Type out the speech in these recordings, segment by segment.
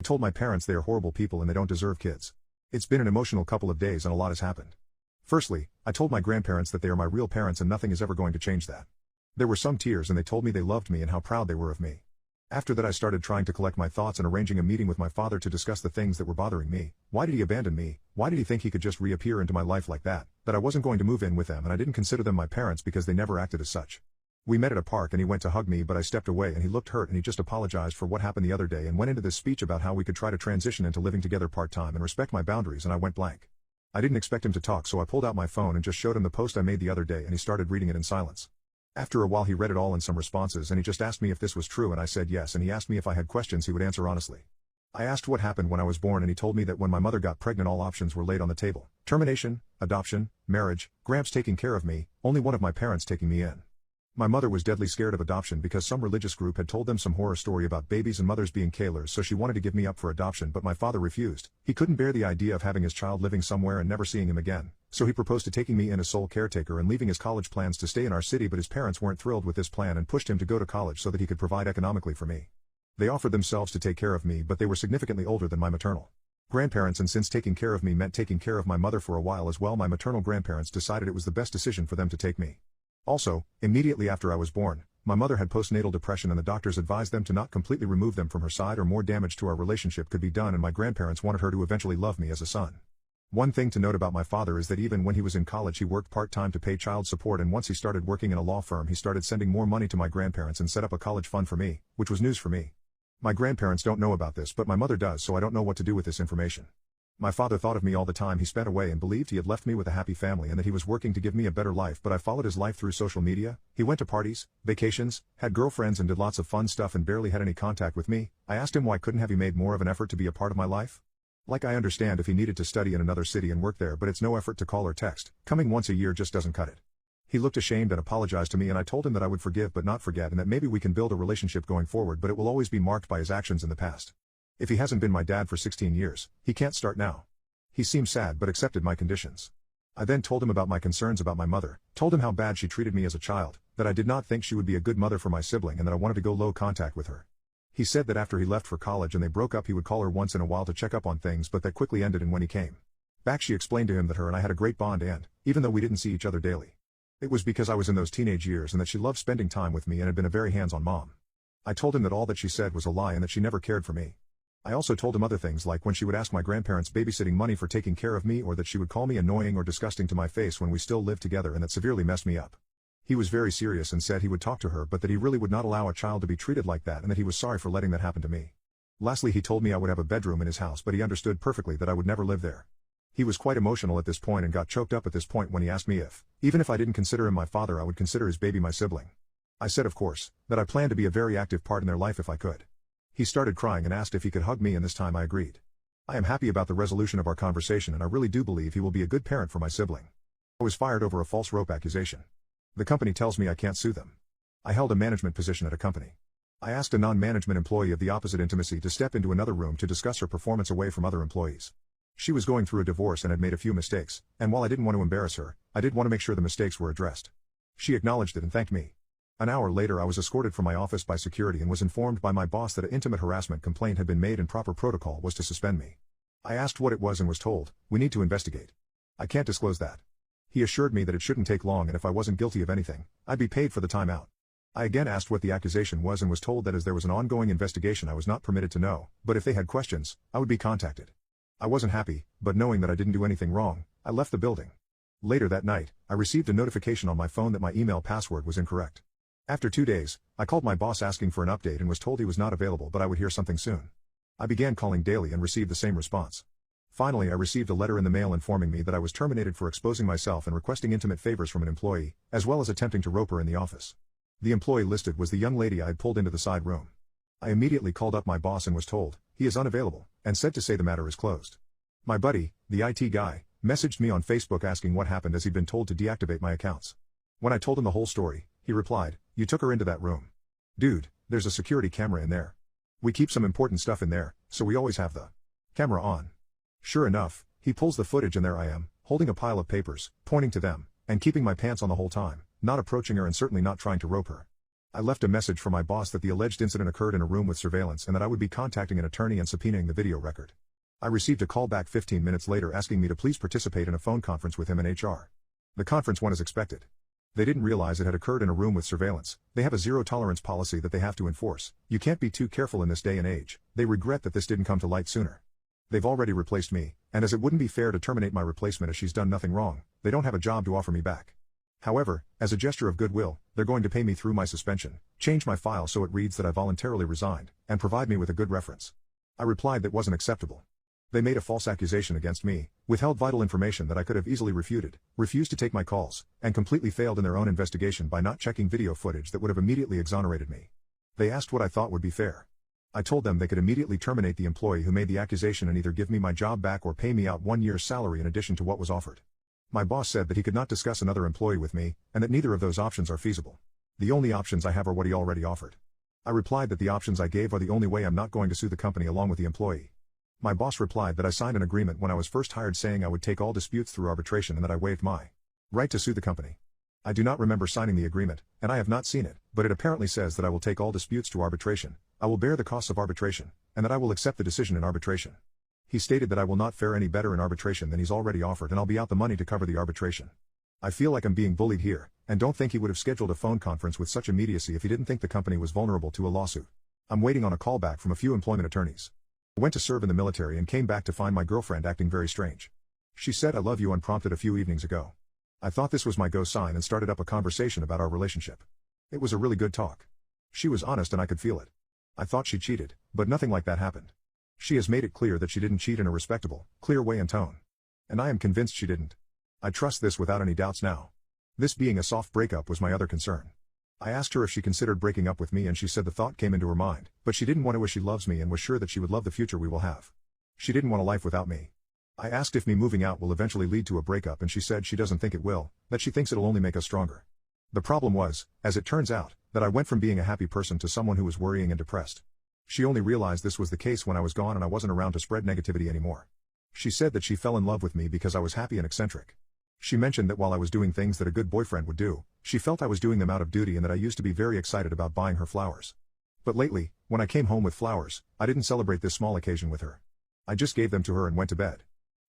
told my parents they are horrible people and they don't deserve kids. It's been an emotional couple of days and a lot has happened. Firstly, I told my grandparents that they are my real parents and nothing is ever going to change that. There were some tears and they told me they loved me and how proud they were of me. After that I started trying to collect my thoughts and arranging a meeting with my father to discuss the things that were bothering me. Why did he abandon me? Why did he think he could just reappear into my life like that? That I wasn't going to move in with them and I didn't consider them my parents because they never acted as such. We met at a park and he went to hug me but I stepped away and he looked hurt and he just apologized for what happened the other day and went into this speech about how we could try to transition into living together part-time and respect my boundaries and I went blank. I didn't expect him to talk so I pulled out my phone and just showed him the post I made the other day and he started reading it in silence. After a while he read it all and some responses and he just asked me if this was true and I said yes and he asked me if I had questions he would answer honestly. I asked what happened when I was born and he told me that when my mother got pregnant all options were laid on the table. Termination, adoption, marriage, Gramps taking care of me, only one of my parents taking me in. My mother was deadly scared of adoption because some religious group had told them some horror story about babies and mothers being killers so she wanted to give me up for adoption but my father refused. He couldn't bear the idea of having his child living somewhere and never seeing him again. So he proposed to taking me in as sole caretaker and leaving his college plans to stay in our city but his parents weren't thrilled with this plan and pushed him to go to college so that he could provide economically for me. They offered themselves to take care of me but they were significantly older than my maternal grandparents and since taking care of me meant taking care of my mother for a while as well my maternal grandparents decided it was the best decision for them to take me. Also, immediately after I was born, my mother had postnatal depression and the doctors advised them to not completely remove them from her side or more damage to our relationship could be done and my grandparents wanted her to eventually love me as a son. One thing to note about my father is that even when he was in college he worked part-time to pay child support and once he started working in a law firm he started sending more money to my grandparents and set up a college fund for me, which was news for me. My grandparents don't know about this but my mother does so I don't know what to do with this information. My father thought of me all the time he spent away and believed he had left me with a happy family and that he was working to give me a better life but I followed his life through social media, he went to parties, vacations, had girlfriends and did lots of fun stuff and barely had any contact with me. I asked him why couldn't have he made more of an effort to be a part of my life? Like I understand if he needed to study in another city and work there but it's no effort to call or text, coming once a year just doesn't cut it. He looked ashamed and apologized to me and I told him that I would forgive but not forget and that maybe we can build a relationship going forward but it will always be marked by his actions in the past. If he hasn't been my dad for 16 years, he can't start now. He seemed sad but accepted my conditions. I then told him about my concerns about my mother, told him how bad she treated me as a child, that I did not think she would be a good mother for my sibling and that I wanted to go low contact with her. He said that after he left for college and they broke up he would call her once in a while to check up on things but that quickly ended and when he came back she explained to him that her and I had a great bond and, even though we didn't see each other daily, it was because I was in those teenage years and that she loved spending time with me and had been a very hands-on mom. I told him that all that she said was a lie and that she never cared for me. I also told him other things like when she would ask my grandparents babysitting money for taking care of me or that she would call me annoying or disgusting to my face when we still lived together and that severely messed me up. He was very serious and said he would talk to her but that he really would not allow a child to be treated like that and that he was sorry for letting that happen to me. Lastly he told me I would have a bedroom in his house but he understood perfectly that I would never live there. He was quite emotional at this point and got choked up at this point when he asked me if, even if I didn't consider him my father I would consider his baby my sibling. I said of course, that I planned to be a very active part in their life if I could. He started crying and asked if he could hug me and this time I agreed. I am happy about the resolution of our conversation and I really do believe he will be a good parent for my sibling. I was fired over a false rope accusation. The company tells me I can't sue them. I held a management position at a company. I asked a non-management employee of the opposite intimacy to step into another room to discuss her performance away from other employees. She was going through a divorce and had made a few mistakes, and while I didn't want to embarrass her, I did want to make sure the mistakes were addressed. She acknowledged it and thanked me. An hour later I was escorted from my office by security and was informed by my boss that an intimate harassment complaint had been made and proper protocol was to suspend me. I asked what it was and was told, we need to investigate. I can't disclose that. He assured me that it shouldn't take long and if I wasn't guilty of anything, I'd be paid for the time out. I again asked what the accusation was and was told that as there was an ongoing investigation I was not permitted to know, but if they had questions, I would be contacted. I wasn't happy, but knowing that I didn't do anything wrong, I left the building. Later that night, I received a notification on my phone that my email password was incorrect. After 2 days, I called my boss asking for an update and was told he was not available but I would hear something soon. I began calling daily and received the same response. Finally I received a letter in the mail informing me that I was terminated for exposing myself and requesting intimate favors from an employee, as well as attempting to rope her in the office. The employee listed was the young lady I had pulled into the side room. I immediately called up my boss and was told, he is unavailable, and said to say the matter is closed. My buddy, the IT guy, messaged me on Facebook asking what happened as he'd been told to deactivate my accounts. When I told him the whole story, he replied, you took her into that room. Dude, there's a security camera in there. We keep some important stuff in there, so we always have the camera on. Sure enough, he pulls the footage and there I am, holding a pile of papers, pointing to them, and keeping my pants on the whole time, not approaching her and certainly not trying to rope her. I left a message for my boss that the alleged incident occurred in a room with surveillance and that I would be contacting an attorney and subpoenaing the video record. I received a call back 15 minutes later asking me to please participate in a phone conference with him and HR. The conference went as expected. They didn't realize it had occurred in a room with surveillance. They have a zero-tolerance policy that they have to enforce. You can't be too careful in this day and age. They regret that this didn't come to light sooner. They've already replaced me, and as it wouldn't be fair to terminate my replacement as she's done nothing wrong, they don't have a job to offer me back. However, as a gesture of goodwill, they're going to pay me through my suspension, change my file so it reads that I voluntarily resigned, and provide me with a good reference. I replied that wasn't acceptable. They made a false accusation against me, withheld vital information that I could have easily refuted, refused to take my calls, and completely failed in their own investigation by not checking video footage that would have immediately exonerated me. They asked what I thought would be fair. I told them they could immediately terminate the employee who made the accusation and either give me my job back or pay me out 1 year's salary in addition to what was offered. My boss said that he could not discuss another employee with me, and that neither of those options are feasible. The only options I have are what he already offered. I replied that the options I gave are the only way I'm not going to sue the company along with the employee. My boss replied that I signed an agreement when I was first hired saying I would take all disputes through arbitration and that I waived my right to sue the company. I do not remember signing the agreement, and I have not seen it, but it apparently says that I will take all disputes to arbitration, I will bear the costs of arbitration, and that I will accept the decision in arbitration. He stated that I will not fare any better in arbitration than he's already offered and I'll be out the money to cover the arbitration. I feel like I'm being bullied here, and don't think he would have scheduled a phone conference with such immediacy if he didn't think the company was vulnerable to a lawsuit. I'm waiting on a call back from a few employment attorneys. I went to serve in the military and came back to find my girlfriend acting very strange. She said I love you unprompted a few evenings ago. I thought this was my go sign and started up a conversation about our relationship. It was a really good talk. She was honest and I could feel it. I thought she cheated, but nothing like that happened. She has made it clear that she didn't cheat in a respectable, clear way and tone. And I am convinced she didn't. I trust this without any doubts now. This being a soft breakup was my other concern. I asked her if she considered breaking up with me and she said the thought came into her mind, but she didn't want to as she loves me and was sure that she would love the future we will have. She didn't want a life without me. I asked if me moving out will eventually lead to a breakup and she said she doesn't think it will, that she thinks it'll only make us stronger. The problem was, as it turns out, that I went from being a happy person to someone who was worrying and depressed. She only realized this was the case when I was gone and I wasn't around to spread negativity anymore. She said that she fell in love with me because I was happy and eccentric. She mentioned that while I was doing things that a good boyfriend would do, she felt I was doing them out of duty and that I used to be very excited about buying her flowers. But lately, when I came home with flowers, I didn't celebrate this small occasion with her. I just gave them to her and went to bed.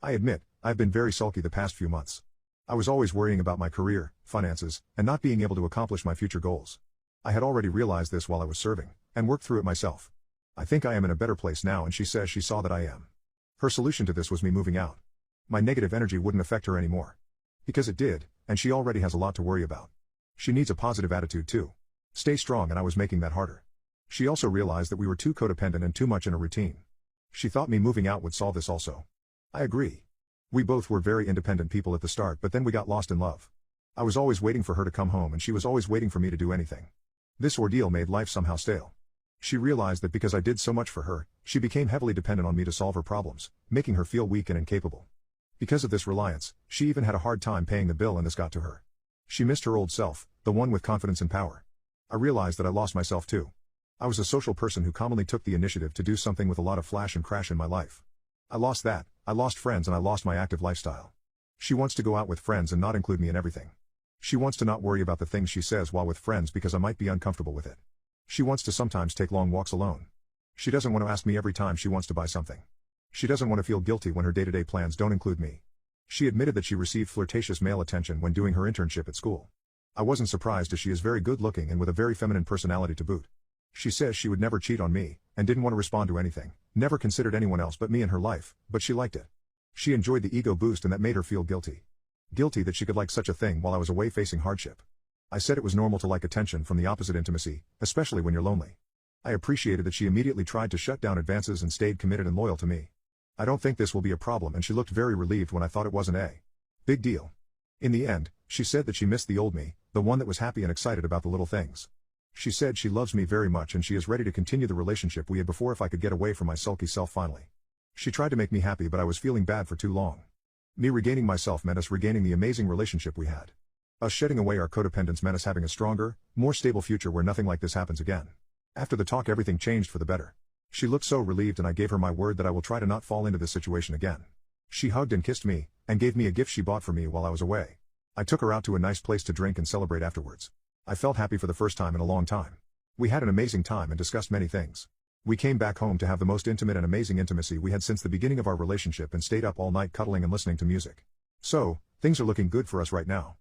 I admit, I've been very sulky the past few months. I was always worrying about my career, finances, and not being able to accomplish my future goals. I had already realized this while I was serving, and worked through it myself. I think I am in a better place now and she says she saw that I am. Her solution to this was me moving out. My negative energy wouldn't affect her anymore. Because it did, and she already has a lot to worry about. She needs a positive attitude too. Stay strong and I was making that harder. She also realized that we were too codependent and too much in a routine. She thought me moving out would solve this also. I agree. We both were very independent people at the start but then we got lost in love. I was always waiting for her to come home and she was always waiting for me to do anything. This ordeal made life somehow stale. She realized that because I did so much for her, she became heavily dependent on me to solve her problems, making her feel weak and incapable. Because of this reliance, she even had a hard time paying the bill and this got to her. She missed her old self, the one with confidence and power. I realized that I lost myself too. I was a social person who commonly took the initiative to do something with a lot of flash and crash in my life. I lost that, I lost friends and I lost my active lifestyle. She wants to go out with friends and not include me in everything. She wants to not worry about the things she says while with friends because I might be uncomfortable with it. She wants to sometimes take long walks alone. She doesn't want to ask me every time she wants to buy something. She doesn't want to feel guilty when her day-to-day plans don't include me. She admitted that she received flirtatious male attention when doing her internship at school. I wasn't surprised as she is very good-looking and with a very feminine personality to boot. She says she would never cheat on me, and didn't want to respond to anything, never considered anyone else but me in her life, but she liked it. She enjoyed the ego boost and that made her feel guilty. Guilty that she could like such a thing while I was away facing hardship. I said it was normal to like attention from the opposite intimacy, especially when you're lonely. I appreciated that she immediately tried to shut down advances and stayed committed and loyal to me. I don't think this will be a problem and she looked very relieved when I thought it wasn't a big deal. In the end, she said that she missed the old me, the one that was happy and excited about the little things. She said she loves me very much and she is ready to continue the relationship we had before if I could get away from my sulky self finally. She tried to make me happy but I was feeling bad for too long. Me regaining myself meant us regaining the amazing relationship we had. Us shedding away our codependence meant us having a stronger, more stable future where nothing like this happens again. After the talk everything changed for the better. She looked so relieved and I gave her my word that I will try to not fall into this situation again. She hugged and kissed me, and gave me a gift she bought for me while I was away. I took her out to a nice place to drink and celebrate afterwards. I felt happy for the first time in a long time. We had an amazing time and discussed many things. We came back home to have the most intimate and amazing intimacy we had since the beginning of our relationship and stayed up all night cuddling and listening to music. So, things are looking good for us right now.